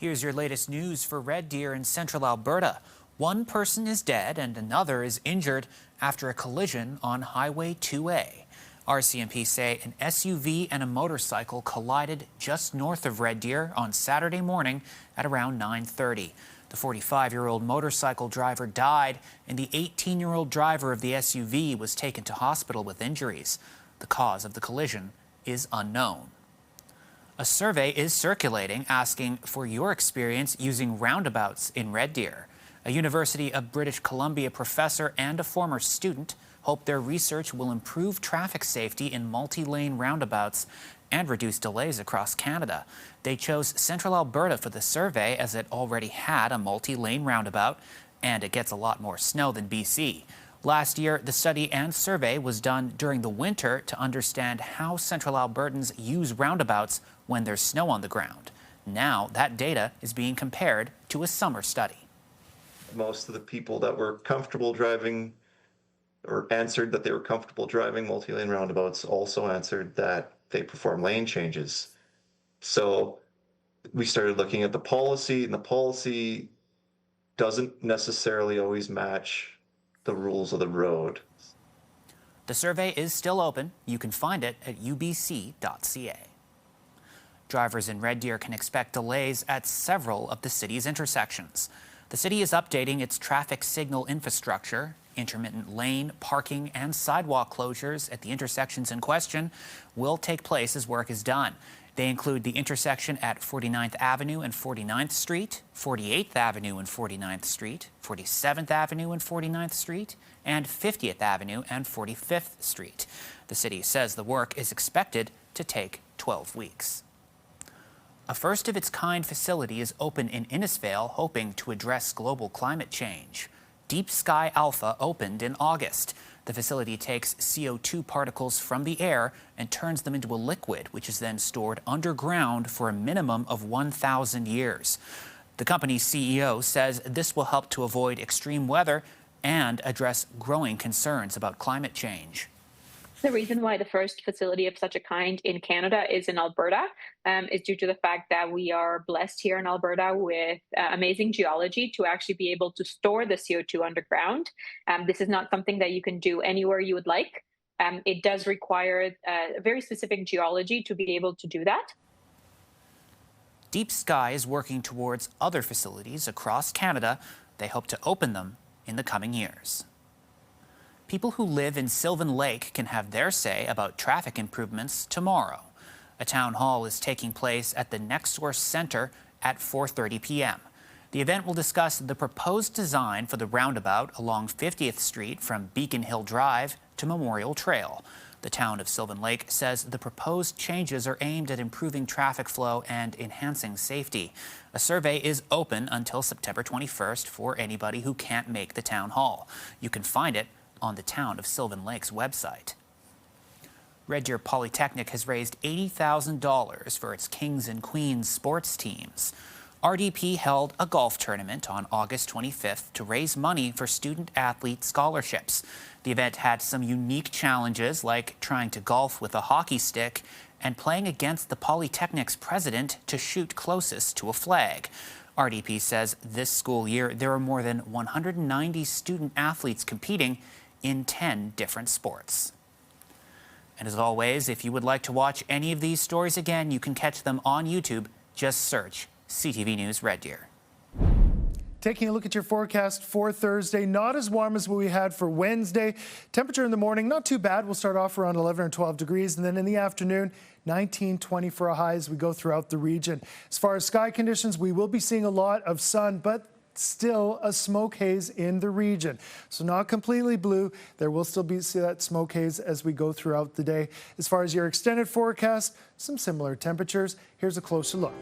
Here's your latest news for Red Deer in central Alberta. One person is dead and another is injured after a collision on Highway 2A. RCMP say an SUV and a motorcycle collided just north of Red Deer on Saturday morning at around 9:30. The 45-year-old motorcycle driver died, and the 18-year-old driver of the SUV was taken to hospital with injuries. The cause of the collision is unknown. A survey is circulating asking for your experience using roundabouts in Red Deer. A University of British Columbia professor and a former student hope their research will improve traffic safety in multi-lane roundabouts and reduce delays across Canada. They chose central Alberta for the survey as it already had a multi-lane roundabout, and it gets a lot more snow than BC. Last year, the study and survey was done during the winter to understand how central Albertans use roundabouts when there's snow on the ground. Now, that data is being compared to a summer study. Most of the people that were comfortable driving or answered that they were comfortable driving multi-lane roundabouts also answered that they perform lane changes. So we started looking at the policy, and the policy doesn't necessarily always match the rules of the road. The survey is still open. You can find it at ubc.ca. Drivers in Red Deer can expect delays at several of the city's intersections. The city is updating its traffic signal infrastructure. Intermittent lane, parking, and sidewalk closures at the intersections in question will take place as work is done. They include the intersection at 49th Avenue and 49th Street, 48th Avenue and 49th Street, 47th Avenue and 49th Street, and 50th Avenue and 45th Street. The city says the work is expected to take 12 weeks. A first-of-its-kind facility is open in Innisfail, hoping to address global climate change. Deep Sky Alpha opened in August. The facility takes CO2 particles from the air and turns them into a liquid, which is then stored underground for a minimum of 1,000 years. The company's CEO says this will help to avoid extreme weather and address growing concerns about climate change. The reason why the first facility of such a kind in Canada is in Alberta is due to the fact that we are blessed here in Alberta with amazing geology to actually be able to store the CO2 underground. This is not something that you can do anywhere you would like. It does require a very specific geology to be able to do that. Deep Sky is working towards other facilities across Canada. They hope to open them in the coming years. People who live in Sylvan Lake can have their say about traffic improvements tomorrow. A town hall is taking place at the NextSource Center at 4:30 p.m. The event will discuss the proposed design for the roundabout along 50th Street from Beacon Hill Drive to Memorial Trail. The town of Sylvan Lake says the proposed changes are aimed at improving traffic flow and enhancing safety. A survey is open until September 21st for anybody who can't make the town hall. You can find it on the town of Sylvan Lake's website. Red Deer Polytechnic has raised $80,000 for its Kings and Queens sports teams. RDP held a golf tournament on August 25th to raise money for student-athlete scholarships. The event had some unique challenges, like trying to golf with a hockey stick and playing against the Polytechnic's president to shoot closest to a flag. RDP says this school year there are more than 190 student-athletes competing in 10 different sports. And as always, if you would like to watch any of these stories again, you can catch them on YouTube. Just search CTV News Red Deer. Taking a look at your forecast for Thursday, not as warm as what we had for Wednesday. Temperature in the morning, not too bad. We'll start off around 11 or 12 degrees, and then in the afternoon, 19, 20 for a high as we go throughout the region. As far as sky conditions, we will be seeing a lot of sun, but still a smoke haze in the region. So not completely blue. There will still be that smoke haze as we go throughout the day. As far as your extended forecast, some similar temperatures. Here's a closer look.